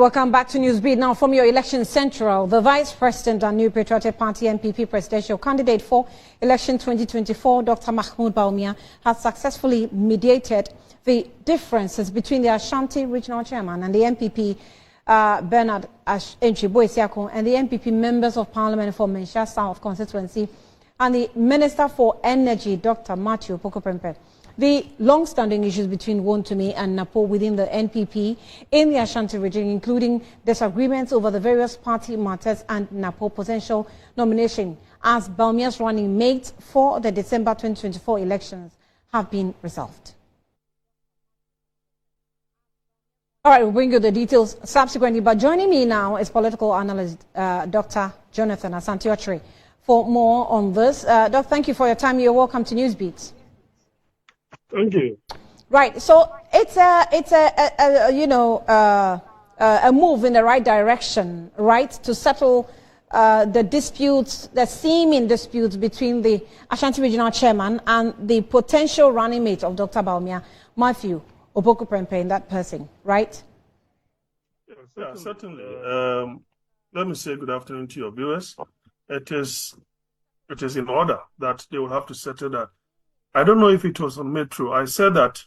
Welcome back to Newsbeat. Now, from your election central, the Vice President and New Patriotic Party NPP presidential candidate for election 2024, Dr. Mahmoud Bawumia, has successfully mediated the differences between the Ashanti Regional Chairman and the NPP, Bernard Enchiboisiako, and the NPP members of Parliament for Mensha South constituency, and the Minister for Energy, Dr. Opoku Prempeh. The long-standing issues between Wontumi and Napo within the NPP in the Ashanti region, including disagreements over the various party matters and Napo potential nomination as Bawumia's running mate for the December 2024 elections, have been resolved. All right, we'll bring you the details subsequently, but joining me now is political analyst Dr. Jonathan Asante-Okyere for more on this. Doc, thank you for your time. You're welcome to Newsbeat. Thank you. Right, so it's a move in the right direction, right, to settle the disputes, the seeming disputes between the Ashanti Regional Chairman and the potential running mate of Dr. Bawumia, Matthew Opoku Prempeh, in that person, right? Yeah, certainly. Let me say good afternoon to your viewers. It is in order that they will have to settle that. I don't know if it was on Metro. I said that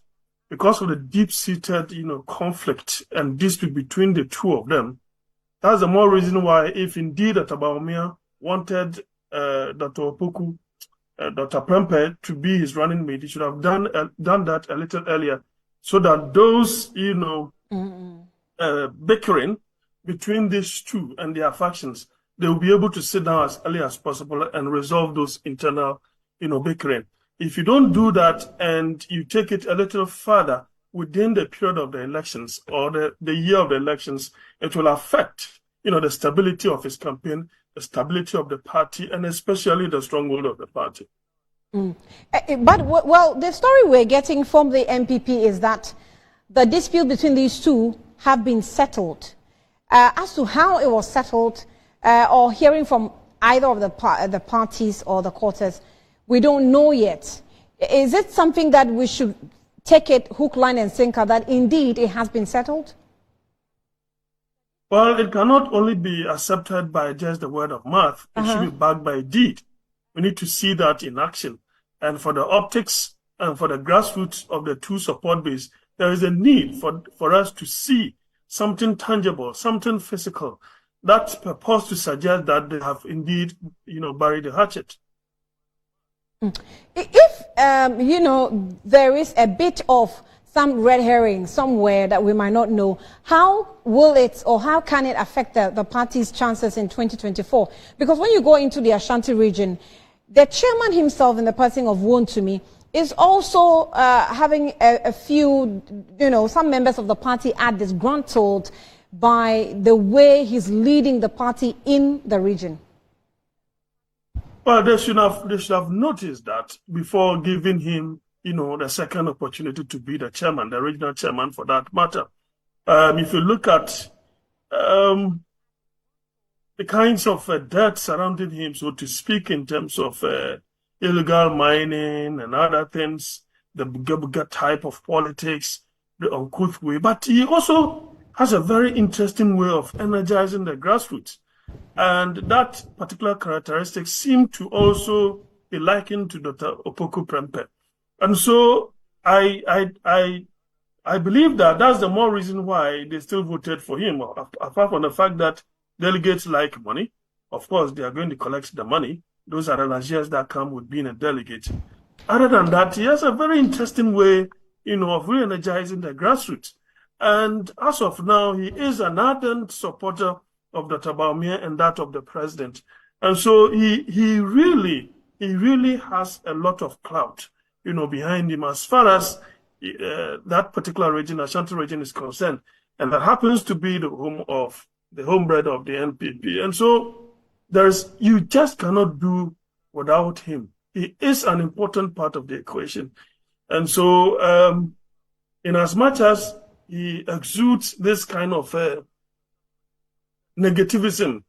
because of the deep-seated, conflict and dispute between the two of them, that's the more reason why, if indeed Dr. Bawumia wanted Dr. Opoku, Dr. Prempeh to be his running mate, he should have done that a little earlier, so that those, bickering between these two and their factions, they will be able to sit down as early as possible and resolve those internal, bickering. If you don't do that and you take it a little further within the period of the elections or the year of the elections, it will affect, the stability of his campaign, the stability of the party, and especially the stronghold of the party. But, well, the story we're getting from the NPP is that the dispute between these two have been settled. As to how it was settled, or hearing from either of the parties or the quarters, we don't know yet. Is it something that we should take it hook, line, and sinker that indeed it has been settled? Well, it cannot only be accepted by just the word of mouth. It should be backed by deed. We need to see that in action. And for the optics and for the grassroots of the two support base, there is a need for us to see something tangible, something physical, that purports to suggest that they have indeed, buried the hatchet. If, there is a bit of some red herring somewhere that we might not know, how will it or how can it affect the party's chances in 2024? Because when you go into the Ashanti region, the chairman himself in the person of Wontumi is also having a few, some members of the party are disgruntled by the way he's leading the party in the region. Well, they should have noticed that before giving him, the second opportunity to be the chairman, the regional chairman for that matter. If you look at the kinds of debt surrounding him, so to speak, in terms of illegal mining and other things, the buga type of politics, the uncouth way, but he also has a very interesting way of energizing the grassroots. And that particular characteristic seemed to also be likened to Dr. Opoku Prempeh. And so I believe that that's the more reason why they still voted for him, apart from the fact that delegates like money. Of course, they are going to collect the money. Those are the largesse that come with being a delegate. Other than that, he has a very interesting way, of re-energizing the grassroots. And as of now, he is an ardent supporter of Dr. Bawumia and that of the president. And so he really has a lot of clout, behind him as far as that particular region, Ashanti region, is concerned. And that happens to be the homebred of the NPP. And so you just cannot do without him. He is an important part of the equation. And so in as much as he exudes this kind of negativism,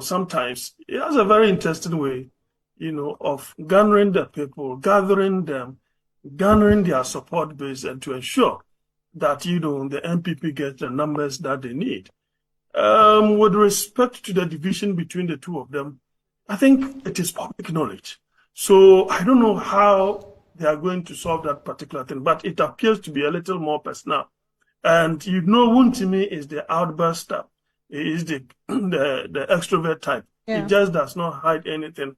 sometimes he has a very interesting way, of garnering the people, gathering them, garnering their support base, and to ensure that, the NPP gets the numbers that they need. With respect to the division between the two of them, I think it is public knowledge. So I don't know how they are going to solve that particular thing, but it appears to be a little more personal. And Wontumi is the outburster. He is the extrovert type. Yeah. He just does not hide anything.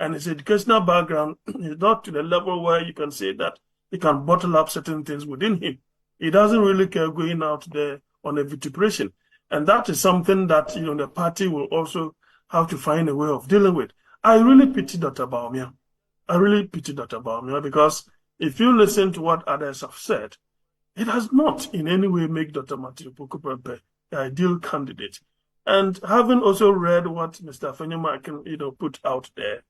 And his educational background is not to the level where you can say that he can bottle up certain things within him. He doesn't really care going out there on a vituperation. And that is something that, the party will also have to find a way of dealing with. I really pity Dr. Bawumia. Because if you listen to what others have said, it has not in any way made Dr. Opoku Prempeh the ideal candidate. And having also read what Mr. Fenyomakin, put out there,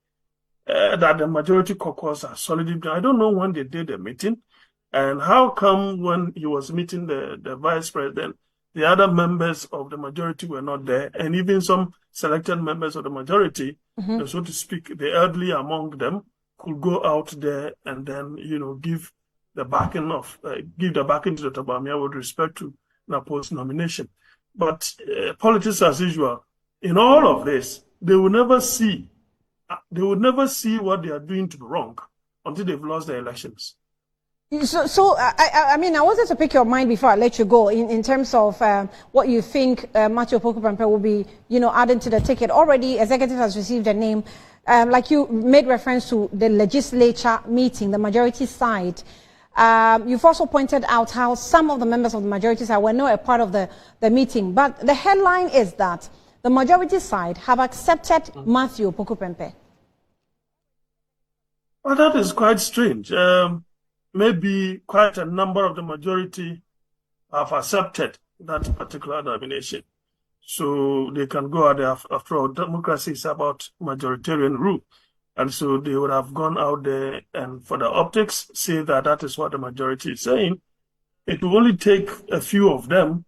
that the majority caucus are solidly, I don't know when they did the meeting, and how come when he was meeting the vice president, the other members of the majority were not there, and even some selected members of the majority, so to speak, the elderly among them, could go out there and then, give the backing to Dr. Bawumia with respect to Napo's nomination. But politics as usual, in all of this, they will never see what they are doing to be wrong until they've lost the elections. So I mean, I wanted to pick your mind before I let you go in terms of what you think Opoku Prempeh will be, adding to the ticket. Already, executive has received a name. Like you made reference to the legislature meeting, the majority side. You've also pointed out how some of the members of the majority side were not a part of the meeting. But the headline is that the majority side have accepted Opoku Prempeh. Well, that is quite strange. Maybe quite a number of the majority have accepted that particular nomination. So they can go out there. After all, democracy is about majoritarian rule. And so they would have gone out there and for the optics say that is what the majority is saying. It will only take a few of them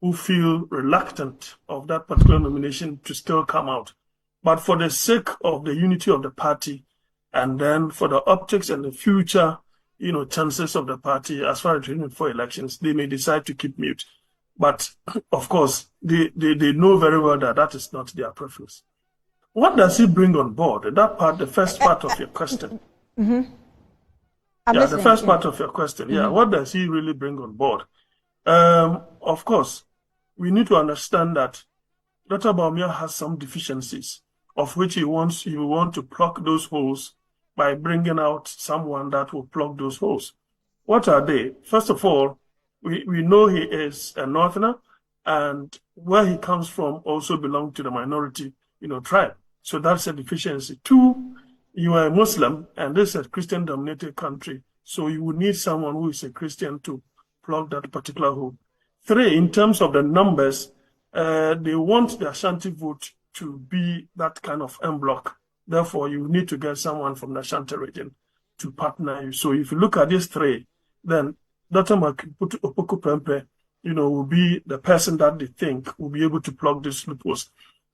who feel reluctant of that particular nomination to still come out. But for the sake of the unity of the party, and then for the optics and the future, chances of the party as far as 2024 elections, they may decide to keep mute. But of course, they know very well that is not their preference. What does he bring on board? The first part of your question. The first part of your question. Yeah, what does he really bring on board? Of course, we need to understand that Dr. Bawumia has some deficiencies, of which he want to plug those holes by bringing out someone that will plug those holes. What are they? First of all, we know he is a Northerner, and where he comes from also belongs to the minority, tribe. So that's a deficiency. Two, you are a Muslim, and this is a Christian-dominated country, so you would need someone who is a Christian to plug that particular hole. Three, in terms of the numbers, they want the Ashanti vote to be that kind of en bloc. Therefore, you need to get someone from the Ashanti region to partner you. So if you look at these three, then Dr. Opoku Prempeh, will be the person that they think will be able to plug these loopholes.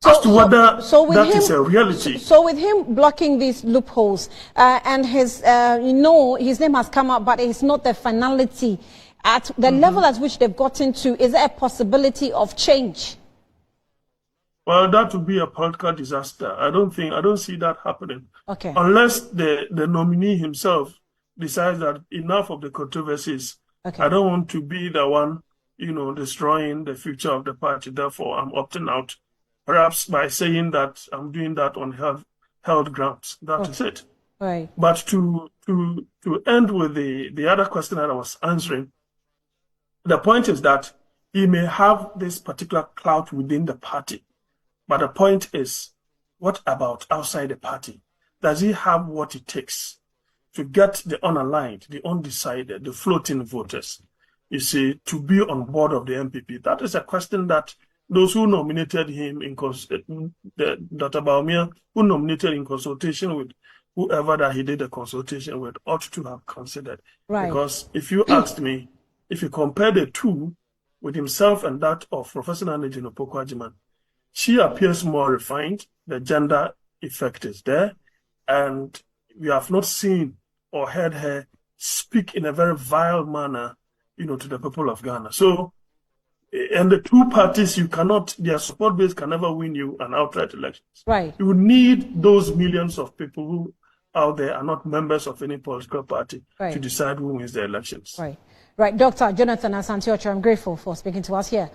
As to whether that is a reality. So with him blocking these loopholes, and his name has come up, but it's not the finality. At the level at which they've gotten to, is there a possibility of change? Well, that would be a political disaster. I don't see that happening. Okay. Unless the nominee himself decides that enough of the controversies. Okay. I don't want to be the one, destroying the future of the party. Therefore, I'm opting out. Perhaps by saying that I'm doing that on held grounds. That is it. Right. But to end with the other question that I was answering, the point is that he may have this particular clout within the party. But the point is, what about outside the party? Does he have what it takes to get the unaligned, the undecided, the floating voters, to be on board of the NPP? That is a question that those who nominated him Dr. Bawumia, who nominated in consultation with whoever that he did the consultation with, ought to have considered. Right. Because if you asked me, if you compare the two with himself and that of Professor Nanejin Opoku, she appears more refined. The gender effect is there. And we have not seen or heard her speak in a very vile manner to the people of Ghana. So, and the two parties, their support base can never win you an outright election. Right. You need those millions of people who out there are not members of any political party to decide who wins the elections. Right. Dr. Jonathan Asante Ocho, I'm grateful for speaking to us here